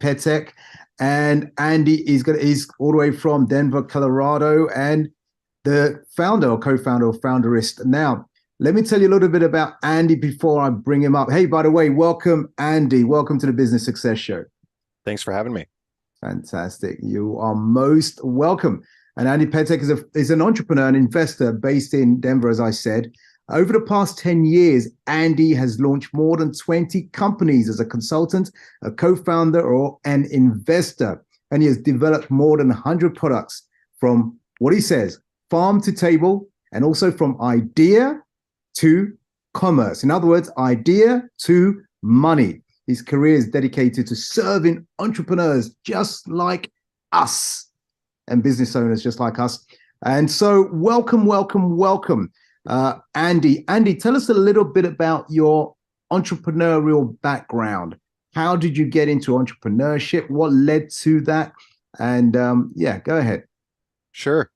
Petek, and Andy is all the way from Denver, Colorado, and the founder or co-founder or founderist. Now, let me tell you a little bit about Andy before I bring him up. Hey, by the way, welcome, Andy. Welcome to the Business Success Show. Thanks for having me. Fantastic. You are most welcome. And Andy Petek is an entrepreneur and investor based in Denver, as I said. Over the past 10 years, Andy has launched more than 20 companies as a consultant, a co-founder, or an investor. And he has developed more than 100 products from what he says, farm to table, and also from idea to commerce. In other words, idea to money. His career is dedicated to serving entrepreneurs just like us and business owners just like us. And so welcome, welcome, welcome. Andy, tell us a little bit about your entrepreneurial background. How did you get into entrepreneurship? What led to that? And yeah, go ahead. Sure.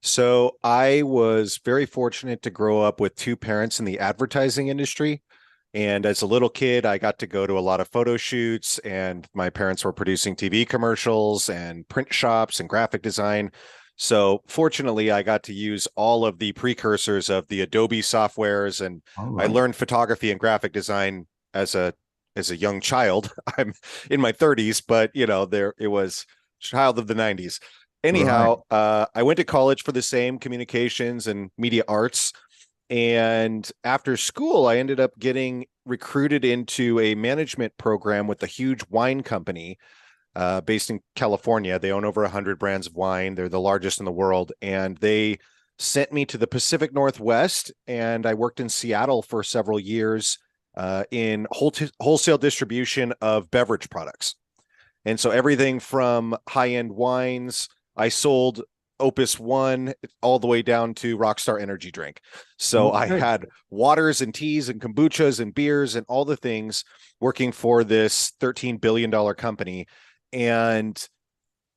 So I was very fortunate to grow up with two parents in the advertising industry. And as a little kid, I got to go to a lot of photo shoots, and my parents were producing TV commercials and print shops and graphic design. So fortunately, I got to use all of the precursors of the Adobe softwares, and I learned photography and graphic design as a young child. I'm in my 30s, but it was child of the 90s. Anyhow, I went to college for the same communications and media arts. And after school, I ended up getting recruited into a management program with a huge wine company based in California. They own over 100 brands of wine. They're the largest in the world. And they sent me to the Pacific Northwest, and I worked in Seattle for several years in wholesale distribution of beverage products. And so everything from high-end wines, I sold Opus One all the way down to Rockstar Energy Drink. So I had waters and teas and kombuchas and beers and all the things working for this $13 billion company. And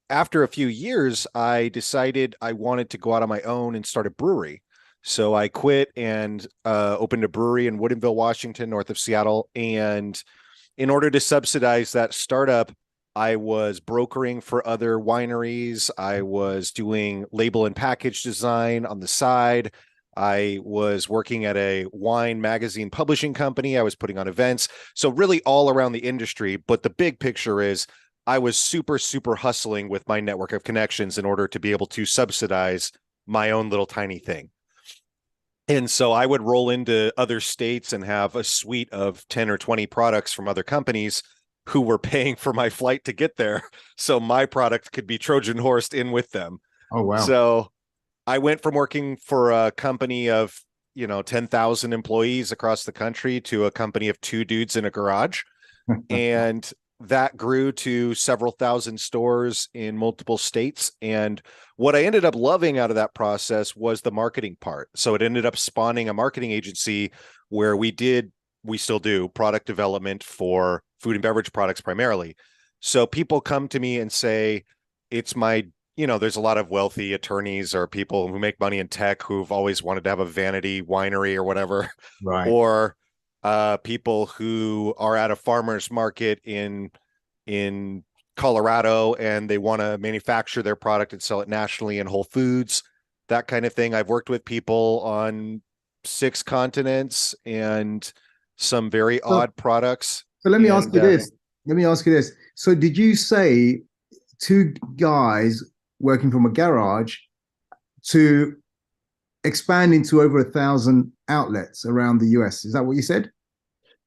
after a few years, I decided I wanted to go out on my own and start a brewery. So I quit and opened a brewery in Woodinville, Washington, north of Seattle. And in order to subsidize that startup, I was brokering for other wineries. I was doing label and package design on the side. I was working at a wine magazine publishing company. I was putting on events. So really all around the industry. But the big picture is I was super, super hustling with my network of connections in order to be able to subsidize my own little tiny thing. And so I would roll into other states and have a suite of 10 or 20 products from other companies who were paying for my flight to get there, so my product could be Trojan horsed in with them. Oh, wow. So I went from working for a company of 10,000 employees across the country to a company of two dudes in a garage. And that grew to several thousand stores in multiple states. And what I ended up loving out of that process was the marketing part. So it ended up spawning a marketing agency where we still do product development for food and beverage products primarily. So people come to me and say, it's my, there's a lot of wealthy attorneys or people who make money in tech who've always wanted to have a vanity winery or whatever. Right. Or people who are at a farmer's market in Colorado and they want to manufacture their product and sell it nationally in Whole Foods, that kind of thing. I've worked with people on 6 continents and some very odd products. So let me ask you this. So did you say two guys working from a garage to expand into over 1,000 outlets around the US? Is that what you said?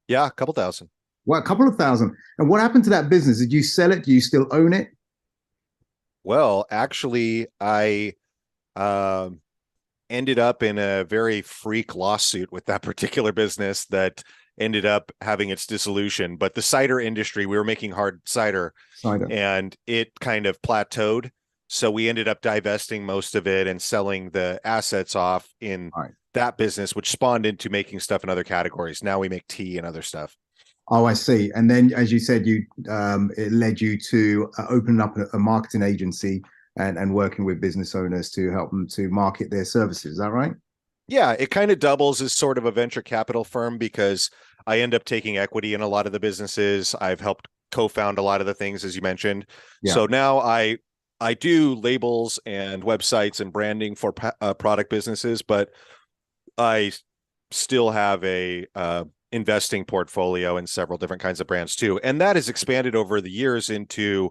Yeah, a couple thousand. Well, a couple of thousand. And what happened to that business? Did you sell it? Do you still own it? Well, actually, I ended up in a very freak lawsuit with that particular business that ended up having its dissolution. But the cider industry, we were making hard cider. And it kind of plateaued. So we ended up divesting most of it and selling the assets off in that business, which spawned into making stuff in other categories. Now we make tea and other stuff. Oh, I see. And then, as you said, it led you to opening up a marketing agency and working with business owners to help them to market their services. Is that right? Yeah, it kind of doubles as sort of a venture capital firm because I end up taking equity in a lot of the businesses. I've helped co-found a lot of the things as you mentioned. Yeah. So now I do labels and websites and branding for product businesses, but I still have a investing portfolio in several different kinds of brands too, and that has expanded over the years into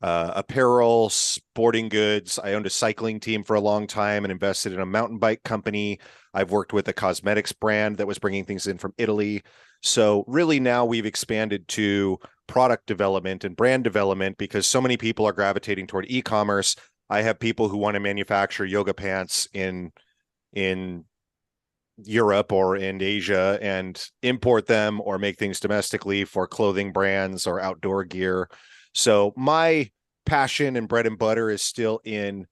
apparel, sporting goods. I owned a cycling team for a long time and invested in a mountain bike company. I've worked with a cosmetics brand that was bringing things in from Italy. So really now we've expanded to product development and brand development because so many people are gravitating toward e-commerce. I have people who want to manufacture yoga pants in Europe or in Asia and import them or make things domestically for clothing brands or outdoor gear. So my passion and bread and butter is still in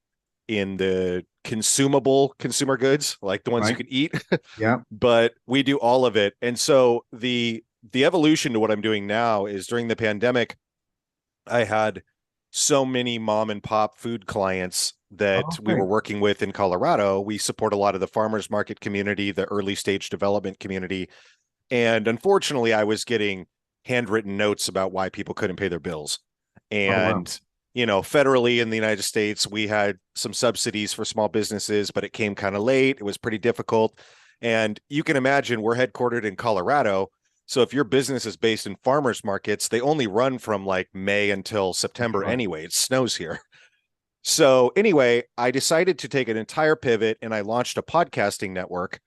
the consumable consumer goods, like the ones you Right. can eat. Yeah. But we do all of it. And so the evolution to what I'm doing now is during the pandemic, I had so many mom and pop food clients that we Okay. were working with in Colorado. We support a lot of the farmers market community, the early stage development community. And unfortunately, I was getting handwritten notes about why people couldn't pay their bills. Oh, wow. And, federally in the United States, we had some subsidies for small businesses, but it came kind of late. It was pretty difficult. And you can imagine we're headquartered in Colorado. So if your business is based in farmers markets, they only run from like May until September Right. anyway. It snows here. So anyway, I decided to take an entire pivot and I launched a podcasting network.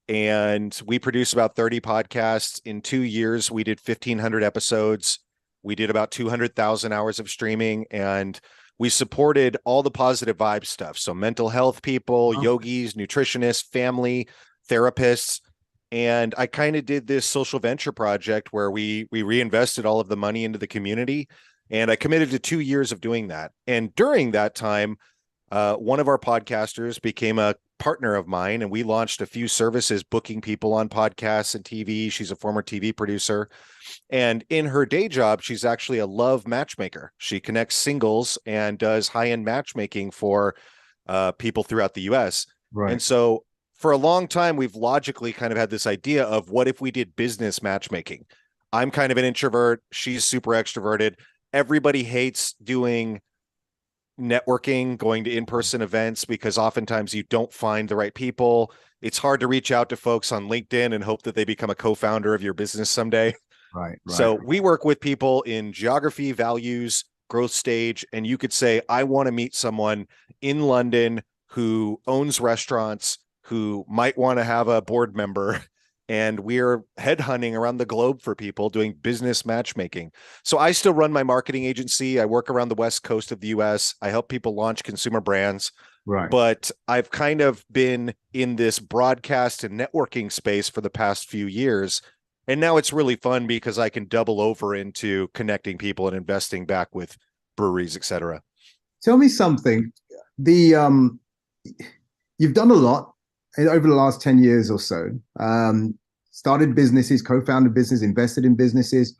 And we produced about 30 podcasts. In 2 years, we did 1,500 episodes. We did about 200,000 hours of streaming, and we supported all the positive vibe stuff. So mental health people, Oh, yogis, nutritionists, family, therapists. And I kind of did this social venture project where we reinvested all of the money into the community. And I committed to 2 years of doing that. And during that time, one of our podcasters became a partner of mine, and we launched a few services booking people on podcasts and TV. She's a former TV producer. And in her day job, she's actually a love matchmaker. She connects singles and does high-end matchmaking for people throughout the US. right. And so for a long time, we've logically kind of had this idea of what if we did business matchmaking? I'm kind of an introvert. She's super extroverted. Everybody hates doing networking, going to in-person events, because oftentimes you don't find the right people. It's hard to reach out to folks on LinkedIn and hope that they become a co-founder of your business someday. Right. Right. So we work with people in geography, values, growth stage, and you could say, I want to meet someone in London who owns restaurants, who might want to have a board member. And we're headhunting around the globe for people doing business matchmaking. So I still run my marketing agency. I work around the West Coast of the US. I help people launch consumer brands. Right. But I've kind of been in this broadcast and networking space for the past few years. And now it's really fun because I can double over into connecting people and investing back with breweries, et cetera. Tell me something. The You've done a lot over the last 10 years or so. Started businesses, co-founded business, invested in businesses,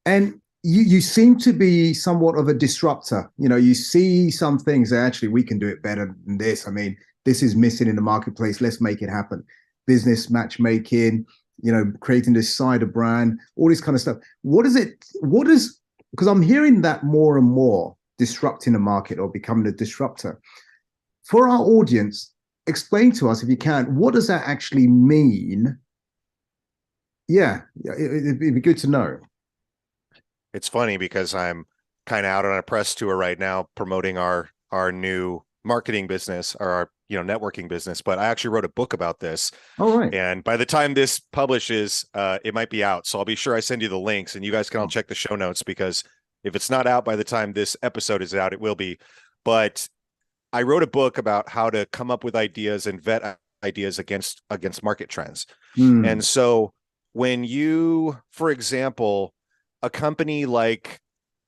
and you seem to be somewhat of a disruptor. You see some things that actually we can do it better than this. I mean, this is missing in the marketplace. Let's make it happen. Business matchmaking, creating this cider brand, all this kind of stuff. Because I'm hearing that more and more, disrupting the market or becoming a disruptor. For our audience, explain to us, if you can, what does that actually mean? Yeah, it'd be good to know. It's funny because I'm kind of out on a press tour right now promoting our new marketing business, or our networking business, but I actually wrote a book about this. All right. And by the time this publishes, it might be out. So I'll be sure I send you the links and you guys can all check the show notes, because if it's not out by the time this episode is out, it will be. But I wrote a book about how to come up with ideas and vet ideas against market trends. And so when you, for example, a company like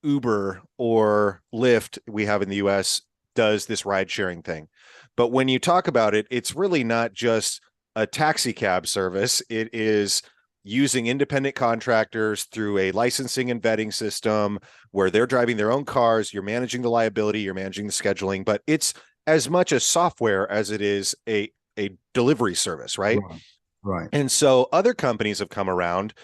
Uber or Lyft, we have in the US, does this ride sharing thing. But when you talk about it, it's really not just a taxi cab service. It is using independent contractors through a licensing and vetting system where they're driving their own cars. You're managing the liability, you're managing the scheduling, but it's as much a software as it is a delivery service, right? Right. Right. And so other companies have come around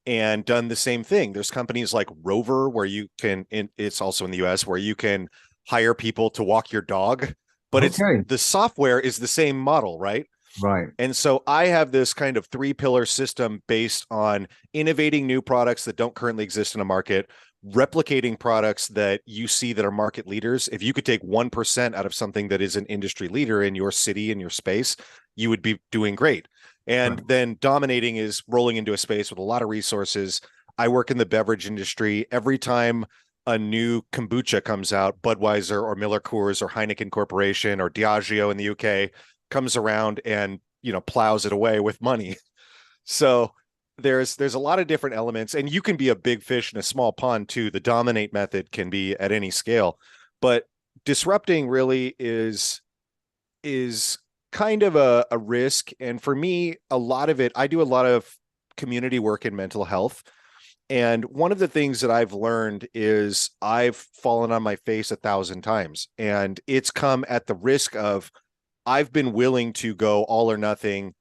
and done the same thing. There's companies like Rover where you can, it's also in the US, where you can hire people to walk your dog, but it's Okay. the software is the same model, right? Right. And so I have this kind of 3-pillar system based on innovating new products that don't currently exist in a market, replicating products that you see that are market leaders. If you could take 1% out of something that is an industry leader in your city, in your space, you would be doing great. And Right. then dominating is rolling into a space with a lot of resources. I work in the beverage industry. Every time a new kombucha comes out, Budweiser or Miller Coors or Heineken Corporation or Diageo in the UK comes around and, plows it away with money. So there's a lot of different elements, and you can be a big fish in a small pond too. The dominate method can be at any scale, but disrupting really is kind of a risk. And for me, a lot of it, I do a lot of community work in mental health. And one of the things that I've learned is I've fallen on my face 1,000 times, and it's come at the risk of I've been willing to go all or nothing,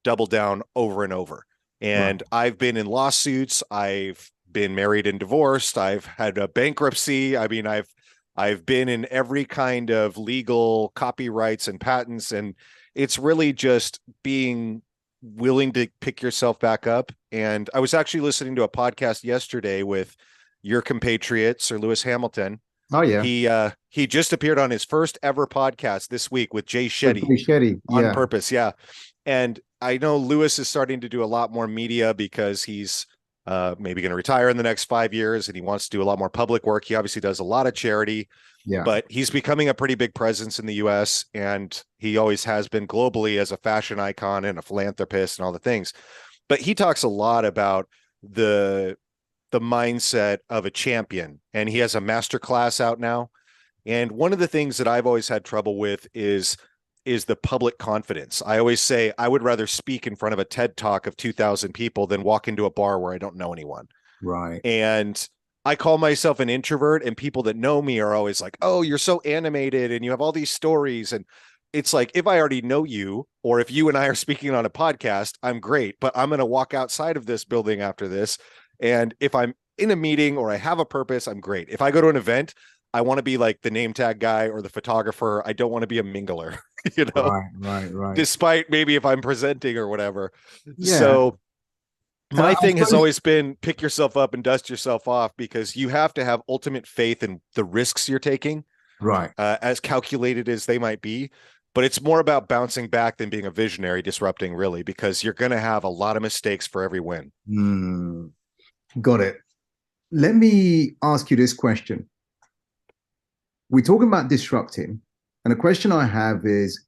double down over and over. Right. And I've been in lawsuits. I've been married and divorced. I've had a bankruptcy. I mean, I've been in every kind of legal copyrights and patents. And it's really just being willing to pick yourself back up. And I was actually listening to a podcast yesterday with your compatriot, Sir Lewis Hamilton. Oh yeah. He just appeared on his first ever podcast this week with Jay With Shetty Jay Shetty. on Yeah. purpose. Yeah. And I know Lewis is starting to do a lot more media because he's maybe going to retire in the next 5 years, and he wants to do a lot more public work. He obviously does a lot of charity, Yeah. but he's becoming a pretty big presence in the US, and he always has been globally as a fashion icon and a philanthropist and all the things. But he talks a lot about the mindset of a champion, and he has a master class out now. And one of the things that I've always had trouble with is the public confidence. I always say I would rather speak in front of a TED Talk of 2,000 people than walk into a bar where I don't know anyone. Right. And I call myself an introvert, and people that know me are always like, "Oh, you're so animated and you have all these stories." And it's like, if I already know you, or if you and I are speaking on a podcast, I'm great, but I'm going to walk outside of this building after this. And if I'm in a meeting or I have a purpose, I'm great. If I go to an event, I want to be like the name tag guy or the photographer. I don't want to be a mingler, Right. Right. Right. despite maybe if I'm presenting or whatever. Yeah. So And my I thing has suppose. always been pick yourself up and dust yourself off, because you have to have ultimate faith in the risks you're taking, Right. as calculated as they might be. But it's more about bouncing back than being a visionary disrupting, really, because you're going to have a lot of mistakes for every win. Got it. Let me ask you this question. We're talking about disrupting, and a question I have is,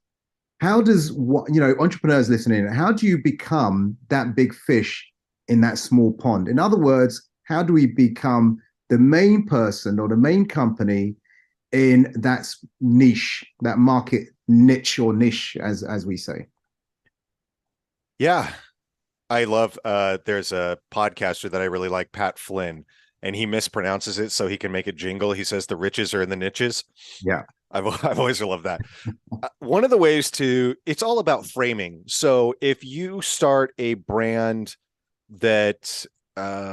how does entrepreneurs listening, how do you become that big fish in that small pond? In other words, how do we become the main person or the main company in that niche, that market niche or niche, as we say? Yeah. I love there's a podcaster that I really like, Pat Flynn, and he mispronounces it so he can make it jingle. He says the riches are in the niches. Yeah. I've always loved that. One of the ways it's all about framing. So if you start a brand that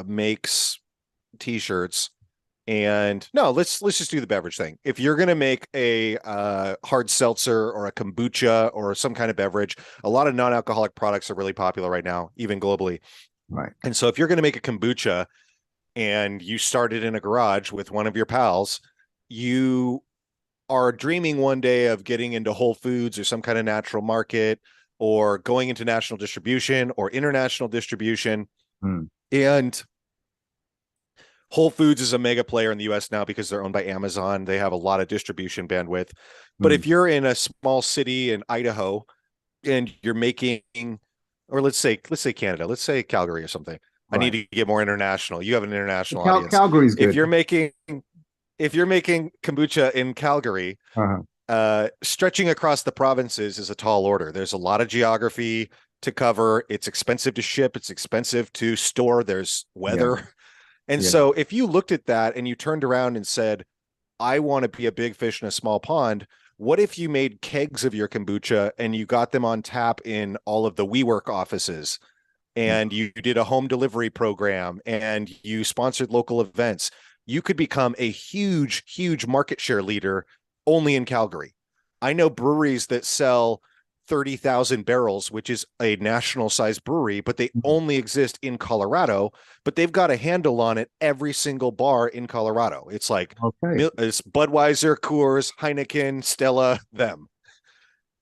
makes t-shirts, and no, let's just do the beverage thing. If you're going to make a hard seltzer or a kombucha or some kind of beverage, a lot of non-alcoholic products are really popular right now, even globally. Right. And so if you're going to make a kombucha and you started in a garage with one of your pals, you are dreaming one day of getting into Whole Foods or some kind of natural market, or going into national distribution or international distribution. And Whole Foods is a mega player in the US now because they're owned by Amazon. They have a lot of distribution bandwidth. But if you're in a small city in Idaho and you're making, or let's say Canada, let's say Calgary or something. I need to get more international. You have an international audience. Calgary's good. If you're making kombucha in Calgary, stretching across the provinces is a tall order. There's a lot of geography to cover. It's expensive to ship. It's expensive to store. There's weather. Yeah. And so if you looked at that and you turned around and said, I want to be a big fish in a small pond, what if you made kegs of your kombucha and you got them on tap in all of the WeWork offices and you did a home delivery program and you sponsored local events, you could become a huge, huge market share leader only in Calgary. I know breweries that sell 30,000 barrels, which is a national size brewery, but they only exist in Colorado, but they've got a handle on it every single bar in Colorado. It's like it's Budweiser, Coors, Heineken, Stella, them.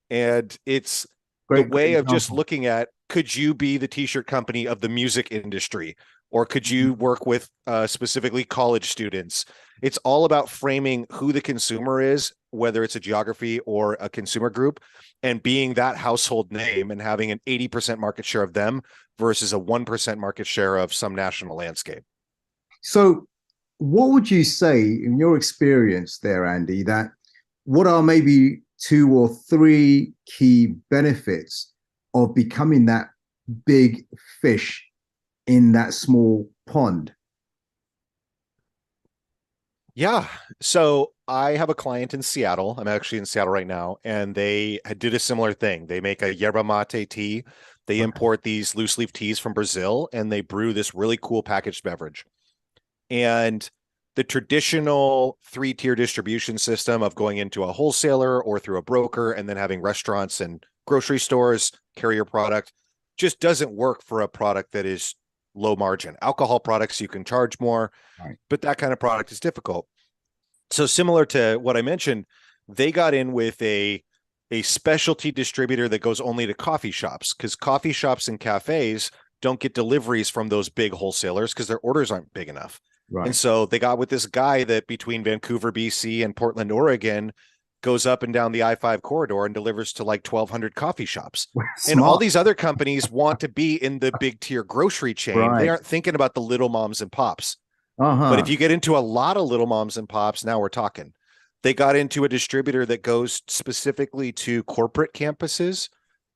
And it's the way of just looking at, could you be the t-shirt company of the music industry? Or could you work with specifically college students? It's all about framing who the consumer is, whether it's a geography or a consumer group, and being that household name and having an 80% market share of them versus a 1% market share of some national landscape. So what would you say in your experience there, Andy, that what are maybe 2 or 3 key benefits of becoming that big fish in that small pond? Yeah. So I have a client in Seattle. I'm actually in Seattle right now, and they did a similar thing. They make a yerba mate tea. They import these loose leaf teas from Brazil, and they brew this really cool packaged beverage. And the traditional 3-tier distribution system of going into a wholesaler or through a broker and then having restaurants and grocery stores carry your product just doesn't work for a product that is low margin. Alcohol products, you can charge more, but that kind of product is difficult. So similar to what I mentioned, they got in with a specialty distributor that goes only to coffee shops, because coffee shops and cafes don't get deliveries from those big wholesalers because their orders aren't big enough. Right. And so they got with this guy that between Vancouver, BC and Portland, Oregon, goes up and down the I-5 corridor and delivers to like 1,200 coffee shops. And all these other companies want to be in the big tier grocery chain. Right. They aren't thinking about the little moms and pops. But if you get into a lot of little moms and pops, now we're talking. They got into a distributor that goes specifically to corporate campuses.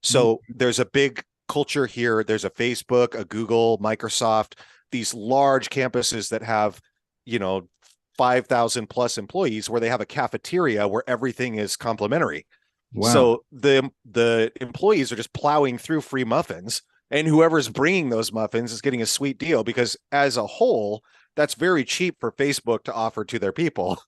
So there's a big culture here. There's a Facebook, a Google, Microsoft, these large campuses that have, 5,000 plus employees where they have a cafeteria where everything is complimentary. Wow. So the employees are just plowing through free muffins, and whoever's bringing those muffins is getting a sweet deal, because as a whole, that's very cheap for Facebook to offer to their people.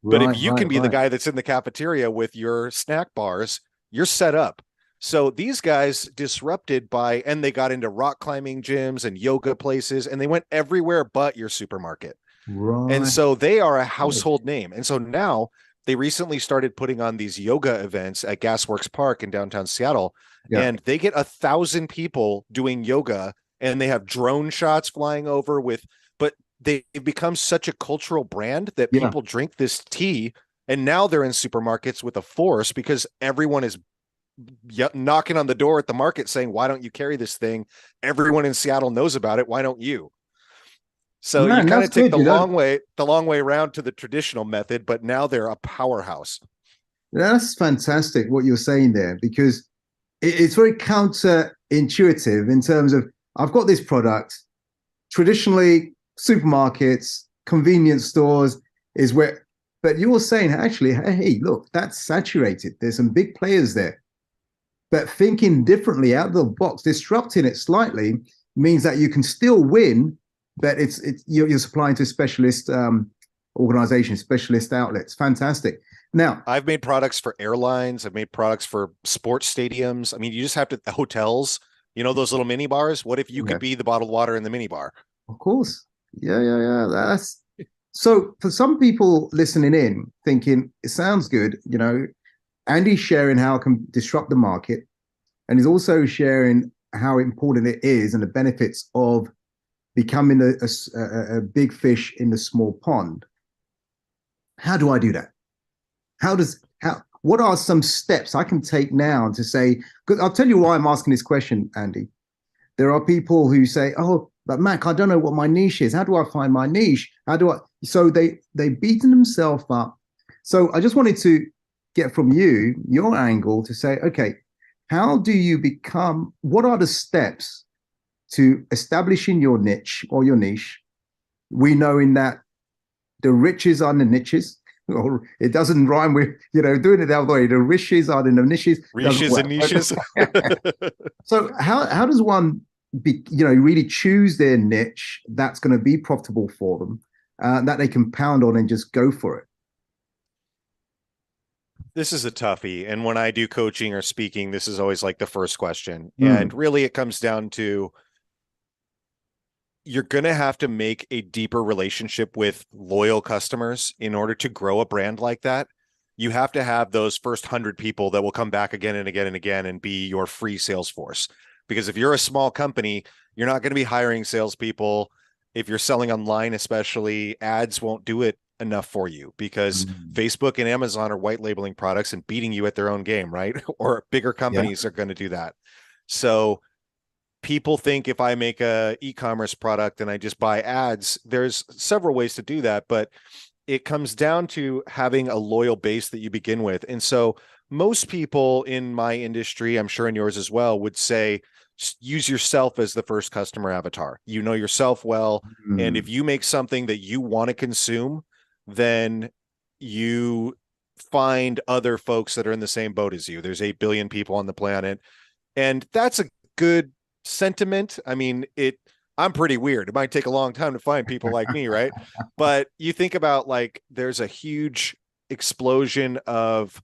But if you can be the guy that's in the cafeteria with your snack bars, you're set up. So these guys disrupted and they got into rock climbing gyms and yoga places, and they went everywhere but your supermarket. Right. And so they are a household name. And so now they recently started putting on these yoga events at Gasworks Park in downtown Seattle. Yeah. And they get 1,000 people doing yoga, and they have drone shots flying over but they've become such a cultural brand that people drink this tea, and now they're in supermarkets with a force because everyone is knocking on the door at the market saying, why don't you carry this thing? Everyone in Seattle knows about it. Why don't you? So you kind of take the long way around to the traditional method, but now they're a powerhouse. That's fantastic what you're saying there, because it's very counterintuitive in terms of, I've got this product. Traditionally, supermarkets, convenience stores is where, but you're saying actually, hey, look, that's saturated. There's some big players there. But thinking differently out of the box, disrupting it slightly, means that you can still win, but you're supplying to specialist organizations, specialist outlets. Fantastic. Now, I've made products for airlines. I've made products for sports stadiums. I mean, you just have to, hotels, those little mini bars. What if you could be the bottled water in the mini bar? Of course. Yeah. That's so for some people listening in thinking it sounds good. Andy's sharing how it can disrupt the market, and he's also sharing how important it is and the benefits of becoming a big fish in the small pond. How do I do that? What are some steps I can take now to say, because I'll tell you why I'm asking this question, Andy. There are people who say, oh, but Mac, I don't know what my niche is. How do I find my niche? So they beaten themselves up. So I just wanted to get from you, your angle, to say, okay, how do you what are the steps to establishing your niche or your niche? We know in that the riches are in the niches, or it doesn't rhyme with, doing it the other way. The riches are in the niches. Riches and niches. So how does one really choose their niche that's going to be profitable for them, that they can pound on and just go for it? This is a toughie. And when I do coaching or speaking, this is always like the first question. And Mm. really, it comes down to you're going to have to make a deeper relationship with loyal customers in order to grow a brand like that. You have to have those first 100 people that will come back again and again and again and be your free sales force. Because if you're a small company, you're not going to be hiring salespeople. If you're selling online, especially, ads won't do it enough for you because Mm. Facebook and Amazon are white labeling products and beating you at their own game, right? Or bigger Yeah. companies are going to do that. So people think if I make a e-commerce product and I just buy ads, there's several ways to do that, but it comes down to having a loyal base that you begin with. And so most people in my industry, I'm sure in yours as well, would say use yourself as the first customer avatar. You know yourself well, and Mm. if you make something that you want to consume, then you find other folks that are in the same boat as you. There's 8 billion people on the planet, and that's a good sentiment. I mean, I'm pretty weird. It might take a long time to find people like me, right? But you think about like there's a huge explosion of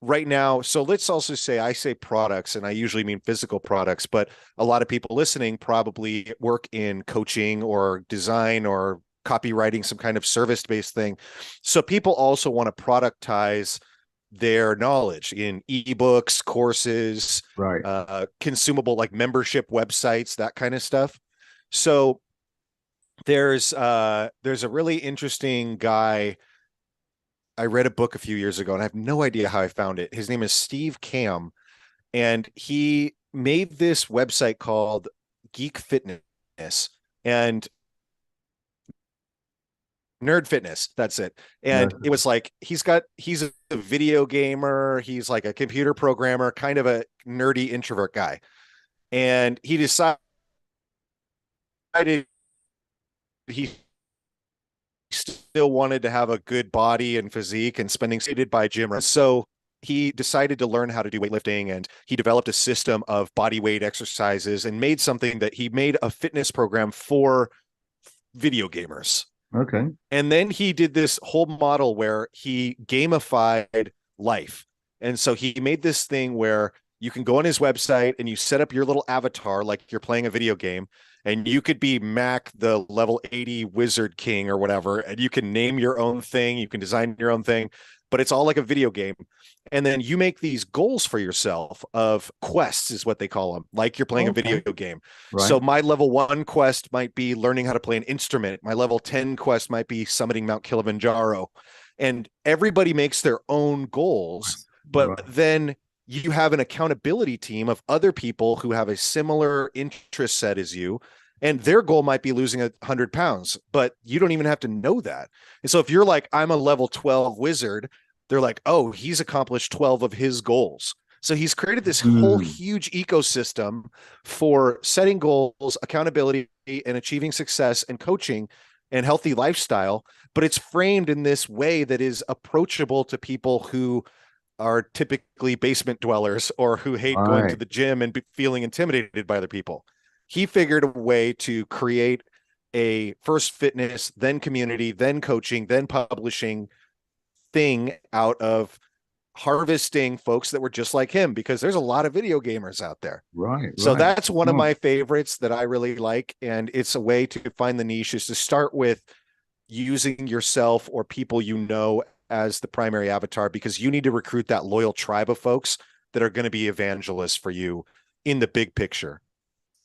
right now. So let's also say I say products and I usually mean physical products, but a lot of people listening probably work in coaching or design or copywriting, some kind of service-based thing. So people also want to productize their knowledge in ebooks, courses, Right. consumable like membership websites, that kind of stuff. So there's a really interesting guy. I read a book a few years ago and I have no idea how I found it. His name is Steve Cam, and he made this website called Geek Fitness and Nerd Fitness. That's it. And No. it was like he's a video gamer, he's like a computer programmer, kind of a nerdy introvert guy. And he decided he still wanted to have a good body and physique and spending seated by gym. So he decided to learn how to do weightlifting, and he developed a system of body weight exercises and made something that he made a fitness program for video gamers. Okay. And then he did this whole model where he gamified life. And so he made this thing where you can go on his website and you set up your little avatar like you're playing a video game, and you could be Mac, the level 80 wizard king or whatever, and you can name your own thing, you can design your own thing, but it's all like a video game. And then you make these goals for yourself of quests, is what they call them, like you're playing a Okay. video game. Right. So my level 1 quest might be learning how to play an instrument. My level 10 quest might be summiting Mount Kilimanjaro. And everybody makes their own goals, but Right. then you have an accountability team of other people who have a similar interest set as you, and their goal might be losing 100 pounds, but you don't even have to know that. And so if you're like, I'm a level 12 wizard, they're like, oh, he's accomplished 12 of his goals. So he's created this whole Mm. huge ecosystem for setting goals, accountability, and achieving success and coaching and healthy lifestyle. But it's framed in this way that is approachable to people who are typically basement dwellers or who hate going to Right. the gym and feeling intimidated by other people. He figured a way to create a first fitness, then community, then coaching, then publishing thing out of harvesting folks that were just like him, because there's a lot of video gamers out there. Right. So Right. that's one of Oh, my favorites that I really like. And it's a way to find the niche, is to start with using yourself or people you know as the primary avatar, because you need to recruit that loyal tribe of folks that are going to be evangelists for you in the big picture.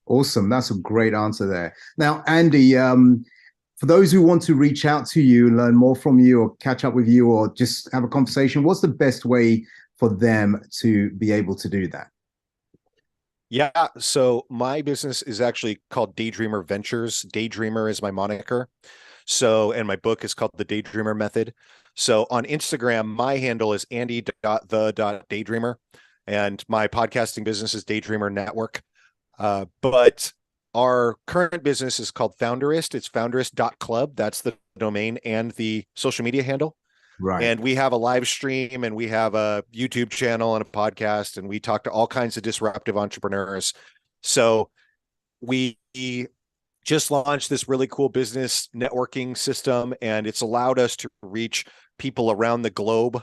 awesome. That's a great answer there. Now, Andy, for those who want to reach out to you and learn more from you or catch up with you or just have a conversation, what's the best way for them to be able to do that? Yeah. So my business is actually called Daydreamer Ventures. Daydreamer is my moniker. So, and my book is called The Daydreamer Method. So on Instagram, my handle is andy.the.daydreamer. And my podcasting business is Daydreamer Network. But our current business is called Founderist. It's founderist.club. That's the domain and the social media handle. Right. And we have a live stream and we have a YouTube channel and a podcast, and we talk to all kinds of disruptive entrepreneurs. So we just launched this really cool business networking system, and it's allowed us to reach people around the globe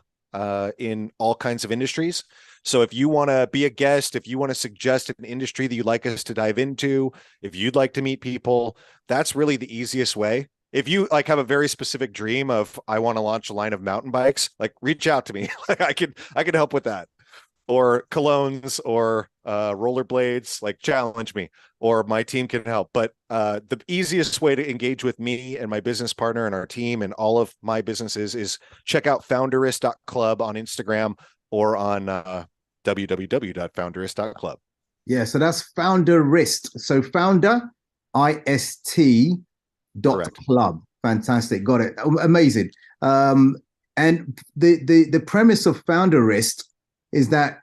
in all kinds of industries. So if you want to be a guest, if you want to suggest an industry that you'd like us to dive into, if you'd like to meet people, that's really the easiest way. If you like have a very specific dream of I want to launch a line of mountain bikes, like reach out to me. Like I could help with that. Or colognes or rollerblades, like challenge me, or my team can help. But the easiest way to engage with me and my business partner and our team and all of my businesses is check out founderist.club on Instagram or on www.founderist.club. Yeah, so that's Founderist. So founder, IST dot Correct. club. Fantastic. Got it. Amazing. And the premise of Founderist is that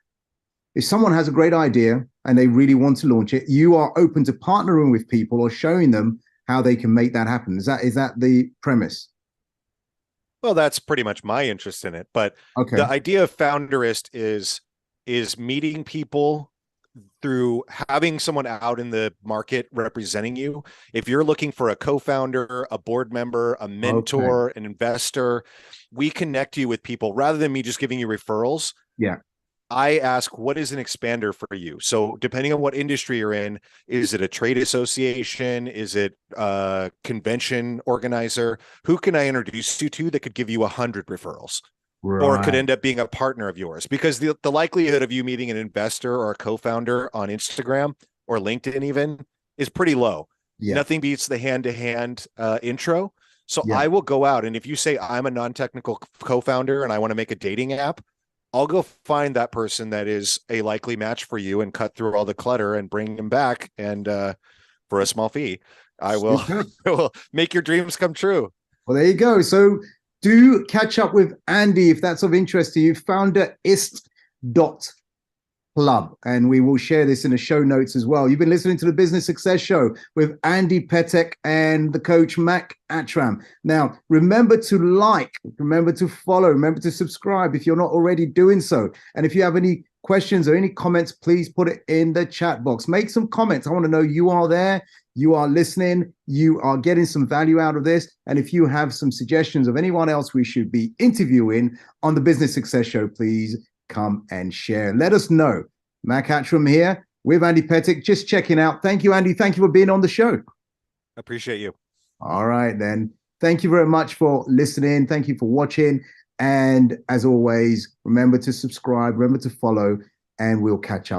if someone has a great idea and they really want to launch it, you are open to partnering with people or showing them how they can make that happen. Is that the premise? Well, that's pretty much my interest in it. But Okay. the idea of Founderist is meeting people through having someone out in the market representing you. If you're looking for a co-founder, a board member, a Okay. mentor, an investor, we connect you with people rather than me just giving you referrals. Yeah. I ask, what is an expander for you? So depending on what industry you're in, is it a trade association? Is it a convention organizer? Who can I introduce you to that could give you 100 referrals? Or it could Right. end up being a partner of yours, because the likelihood of you meeting an investor or a co-founder on Instagram or LinkedIn even is pretty low. Yeah. Nothing beats the hand-to-hand intro. So Yeah. I will go out, and if you say I'm a non-technical co-founder and I want to make a dating app, I'll go find that person that is a likely match for you and cut through all the clutter and bring him back. And for a small fee, I will, Super. I will make your dreams come true. Well, there you go. So do catch up with Andy if that's of interest to you. Founderist.club. And we will share this in the show notes as well. You've been listening to the Business Success Show with Andy Petek and the coach Mac Attram. Now, remember to like, remember to follow, remember to subscribe if you're not already doing so. And if you have any questions or any comments, please put it in the chat box. Make some comments. I want to know you are there, you are listening, you are getting some value out of this. And if you have some suggestions of anyone else we should be interviewing on the Business Success Show, please come and share. Let us know. Mac Attram here with Andy Petek, just checking out. Thank you, Andy. Thank you for being on the show. Appreciate you. All right, then. Thank you very much for listening. Thank you for watching. And as always, remember to subscribe, remember to follow, and we'll catch up.